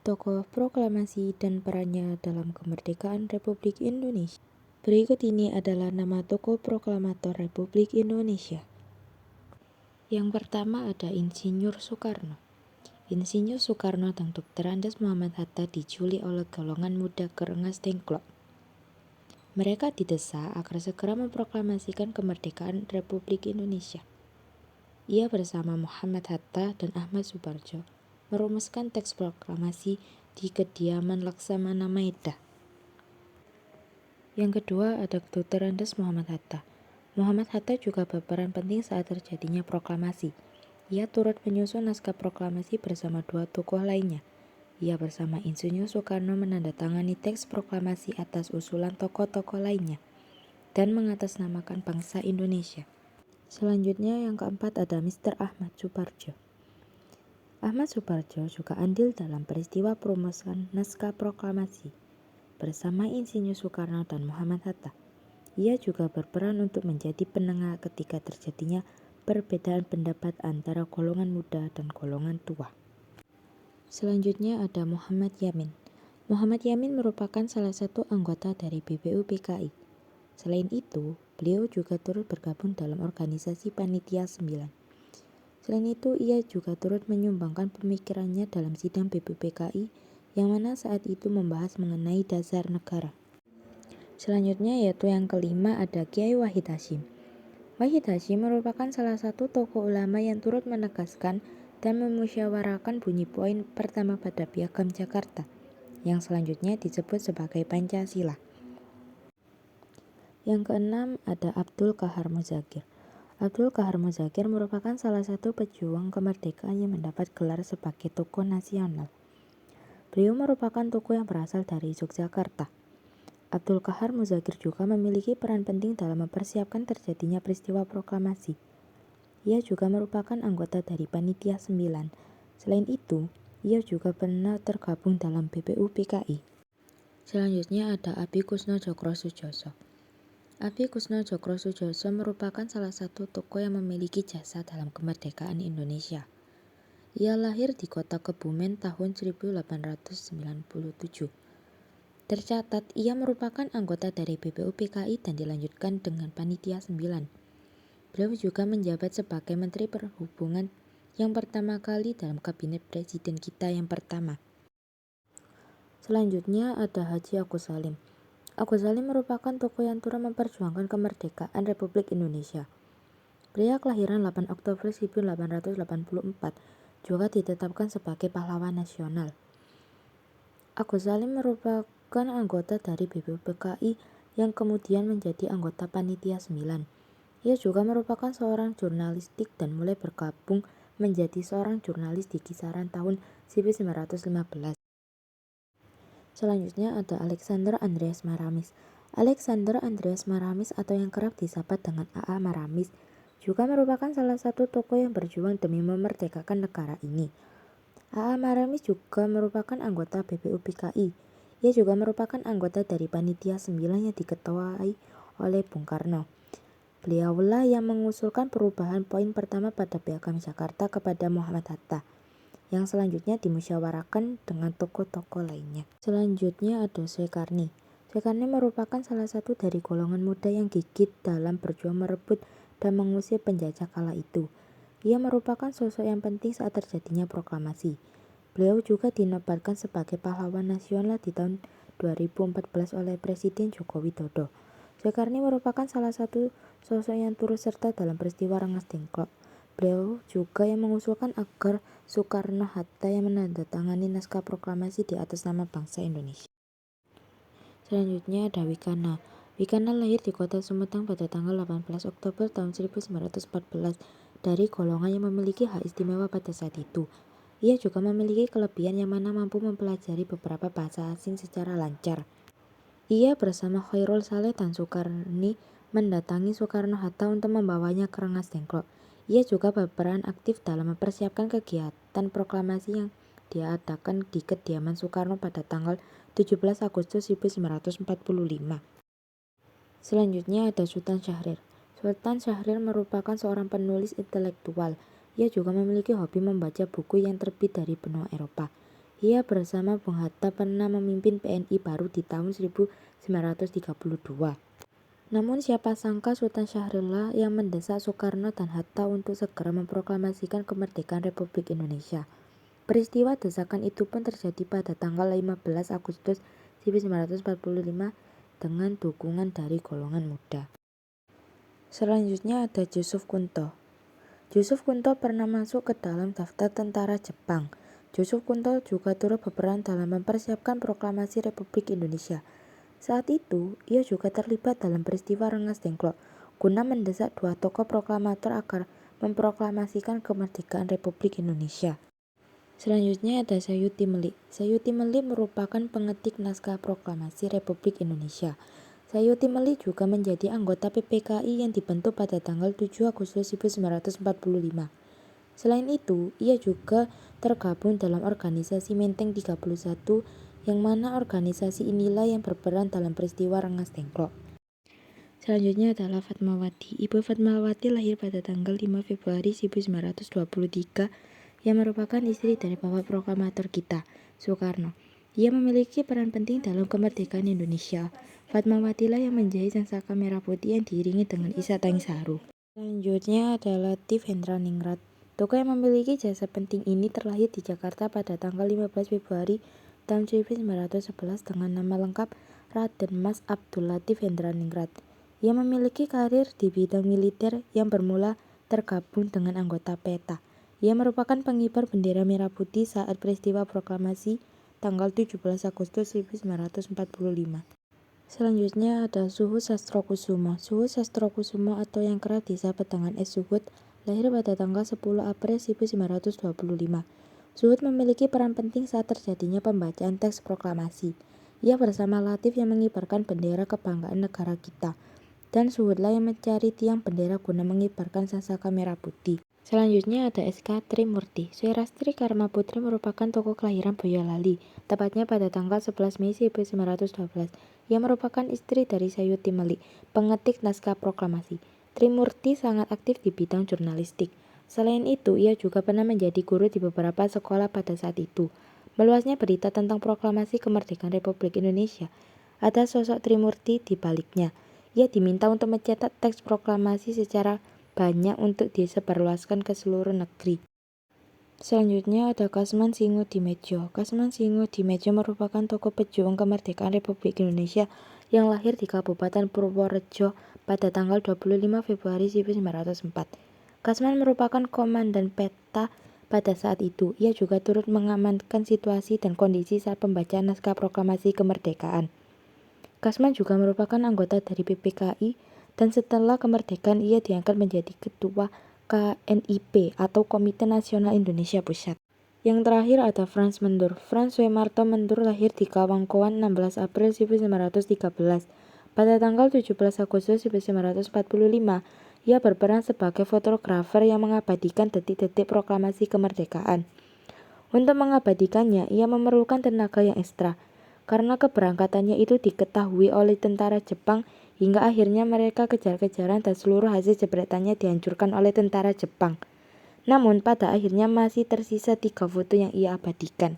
tokoh proklamasi dan perannya dalam kemerdekaan Republik Indonesia. Berikut ini adalah nama tokoh proklamator Republik Indonesia. Yang pertama ada Insinyur Soekarno. Insinyur Soekarno dan Dr. Andes Muhammad Hatta diculik oleh golongan muda Rengas Dengklok. Mereka didesak agar segera memproklamasikan kemerdekaan Republik Indonesia. Ia bersama Muhammad Hatta dan Ahmad Subarjo merumuskan teks proklamasi di kediaman Laksamana Maeda. Yang kedua ada Dr. Andes Muhammad Hatta. Muhammad Hatta juga berperan penting saat terjadinya proklamasi. Ia turut menyusun naskah proklamasi bersama dua tokoh lainnya. Ia bersama Insinyur Soekarno menandatangani teks proklamasi atas usulan tokoh-tokoh lainnya dan mengatasnamakan bangsa Indonesia. Selanjutnya yang keempat ada Mr. Ahmad Subarjo. Ahmad Subarjo juga andil dalam peristiwa perumusan naskah proklamasi bersama Insinyur Soekarno dan Muhammad Hatta. Ia juga berperan untuk menjadi penengah ketika terjadinya perbedaan pendapat antara golongan muda dan golongan tua. Selanjutnya ada Muhammad Yamin. Muhammad Yamin merupakan salah satu anggota dari BPUPKI. Selain itu, beliau juga turut bergabung dalam organisasi Panitia 9. Selain itu, ia juga turut menyumbangkan pemikirannya dalam sidang BPUPKI yang mana saat itu membahas mengenai dasar negara. Selanjutnya yaitu yang kelima ada Kiai Wahid Hasyim. Wahid Hasyim merupakan salah satu tokoh ulama yang turut menegaskan dan memusyawarahkan bunyi poin pertama pada Piagam Jakarta, yang selanjutnya disebut sebagai Pancasila. Yang keenam ada Abdul Qahar Muzakir. Abdul Qahar Muzakir merupakan salah satu pejuang kemerdekaan yang mendapat gelar sebagai tokoh nasional. Beliau merupakan tokoh yang berasal dari Yogyakarta. Abdul Qahar Muzakir juga memiliki peran penting dalam mempersiapkan terjadinya peristiwa proklamasi. Ia juga merupakan anggota dari Panitia 9. Selain itu, ia juga pernah tergabung dalam BPUPKI. Selanjutnya ada Abi Kusno Djokro Sujoso. Abi Kusno Djokro Sujoso merupakan salah satu tokoh yang memiliki jasa dalam kemerdekaan Indonesia. Ia lahir di kota Kebumen tahun 1897. Tercatat, ia merupakan anggota dari BPUPKI dan dilanjutkan dengan Panitia 9. Beliau juga menjabat sebagai Menteri Perhubungan yang pertama kali dalam Kabinet Presiden kita yang pertama. Selanjutnya ada Haji Agus Salim. Agus Salim merupakan tokoh yang turut memperjuangkan kemerdekaan Republik Indonesia. Pria kelahiran 8 Oktober 1884 juga ditetapkan sebagai pahlawan nasional. Agus Salim merupakan anggota dari BPUPKI yang kemudian menjadi anggota Panitia 9. Ia juga merupakan seorang jurnalistik dan mulai bergabung menjadi seorang jurnalis di kisaran tahun 1915. Selanjutnya ada Alexander Andreas Maramis. Alexander Andreas Maramis atau yang kerap disapa dengan A.A. Maramis juga merupakan salah satu tokoh yang berjuang demi memerdekakan negara ini. A.A. Maramis juga merupakan anggota BPUPKI. Ia juga merupakan anggota dari Panitia 9 yang diketuai oleh Bung Karno. Beliaulah yang mengusulkan perubahan poin pertama pada Piagam Jakarta kepada Muhammad Hatta, yang selanjutnya dimusyawarahkan dengan tokoh-tokoh lainnya. Selanjutnya ada Soekarni. Soekarni merupakan salah satu dari golongan muda yang gigih dalam berjuang merebut dan mengusir penjajah kala itu. Ia merupakan sosok yang penting saat terjadinya proklamasi. Beliau juga dinobatkan sebagai pahlawan nasional di tahun 2014 oleh Presiden Joko Widodo. Soekarni merupakan salah satu sosok yang turut serta dalam peristiwa Rengas Dengklok. Beliau juga yang mengusulkan agar Soekarno-Hatta yang menandatangani naskah proklamasi di atas nama bangsa Indonesia. Selanjutnya ada Wikana. Wikana lahir di kota Sumedang pada tanggal 18 Oktober tahun 1914 dari golongan yang memiliki hak istimewa pada saat itu. Ia juga memiliki kelebihan yang mana mampu mempelajari beberapa bahasa asing secara lancar. Ia bersama Khairul Saleh dan Soekarni mendatangi Soekarno-Hatta untuk membawanya ke Rengas Dengklok. Ia juga berperan aktif dalam mempersiapkan kegiatan proklamasi yang diadakan di kediaman Soekarno pada tanggal 17 Agustus 1945. Selanjutnya ada Sultan Syahrir. Sultan Syahrir merupakan seorang penulis intelektual. Ia juga memiliki hobi membaca buku yang terbit dari benua Eropa. Ia bersama Bung Hatta pernah memimpin PNI baru di tahun 1932. Namun siapa sangka Sultan Syahrirlah yang mendesak Soekarno dan Hatta untuk segera memproklamasikan kemerdekaan Republik Indonesia. Peristiwa desakan itu pun terjadi pada tanggal 15 Agustus 1945 dengan dukungan dari golongan muda. Selanjutnya ada Yusuf Kunto. Yusuf Kunto pernah masuk ke dalam daftar tentara Jepang. Yusuf Kunto juga turut berperan dalam mempersiapkan proklamasi Republik Indonesia. Saat itu, ia juga terlibat dalam peristiwa Rengas Dengklok, guna mendesak dua tokoh proklamator agar memproklamasikan kemerdekaan Republik Indonesia. Selanjutnya ada Sayuti Melik. Sayuti Melik merupakan pengetik naskah proklamasi Republik Indonesia. Sayuti Melik juga menjadi anggota PPKI yang dibentuk pada tanggal 7 Agustus 1945. Selain itu, ia juga tergabung dalam organisasi Menteng 31, yang mana organisasi inilah yang berperan dalam peristiwa Rengas Dengklok. Selanjutnya adalah Fatmawati. Ibu Fatmawati lahir pada tanggal 5 Februari 1923 yang merupakan istri dari Bapak Proklamator kita, Soekarno. Ia memiliki peran penting dalam kemerdekaan Indonesia. Fatmawatilah yang menjahit sangsaka merah putih yang diiringi dengan isak tangis haru. Selanjutnya adalah Latif Hendraningrat. Tokoh yang memiliki jasa penting ini terlahir di Jakarta pada tanggal 15 Februari tahun 1911 dengan nama lengkap Raden Mas Abdul Latif Hendraningrat. Ia memiliki karir di bidang militer yang bermula tergabung dengan anggota PETA. Ia merupakan pengibar bendera merah putih saat peristiwa proklamasi tanggal 17 Agustus 1945. Selanjutnya ada Suhut Sastrokusumo. Suhut Sastrokusumo atau yang kerap disapa dengan Es Suhut lahir pada tanggal 10 April 1925. Suhut memiliki peran penting saat terjadinya pembacaan teks proklamasi. Ia bersama Latif yang mengibarkan bendera kebanggaan negara kita, dan Suhutlah yang mencari tiang bendera guna mengibarkan sangsaka merah putih. Selanjutnya ada SK Trimurti. Suherasti Karma Putri merupakan tokoh kelahiran Boyolali, tepatnya pada tanggal 11 Mei 1912. Ia merupakan istri dari Sayuti Melik, pengetik naskah proklamasi. Trimurti sangat aktif di bidang jurnalistik. Selain itu, ia juga pernah menjadi guru di beberapa sekolah pada saat itu. Meluasnya berita tentang proklamasi kemerdekaan Republik Indonesia, ada sosok Trimurti di baliknya. Ia diminta untuk mencetak teks proklamasi secara banyak untuk disebarluaskan ke seluruh negeri. Selanjutnya ada Kasman Singodimedjo. Kasman Singodimedjo merupakan tokoh pejuang kemerdekaan Republik Indonesia yang lahir di Kabupaten Purworejo pada tanggal 25 Februari 1904. Kasman merupakan komandan PETA pada saat itu. Ia juga turut mengamankan situasi dan kondisi saat pembacaan naskah proklamasi kemerdekaan. Kasman juga merupakan anggota dari PPKI, dan setelah kemerdekaan ia diangkat menjadi ketua KNIP atau Komite Nasional Indonesia Pusat. Yang terakhir ada Frans Mendur. Frans Soemarto Mendur lahir di Kawangkoan 16 April 1913. Pada tanggal 17 Agustus 1945, ia berperan sebagai fotografer yang mengabadikan detik-detik proklamasi kemerdekaan. Untuk mengabadikannya, ia memerlukan tenaga yang ekstra, karena keberangkatannya itu diketahui oleh tentara Jepang hingga akhirnya mereka kejar-kejaran dan seluruh hasil jepretannya dihancurkan oleh tentara Jepang. Namun pada akhirnya masih tersisa 3 foto yang ia abadikan.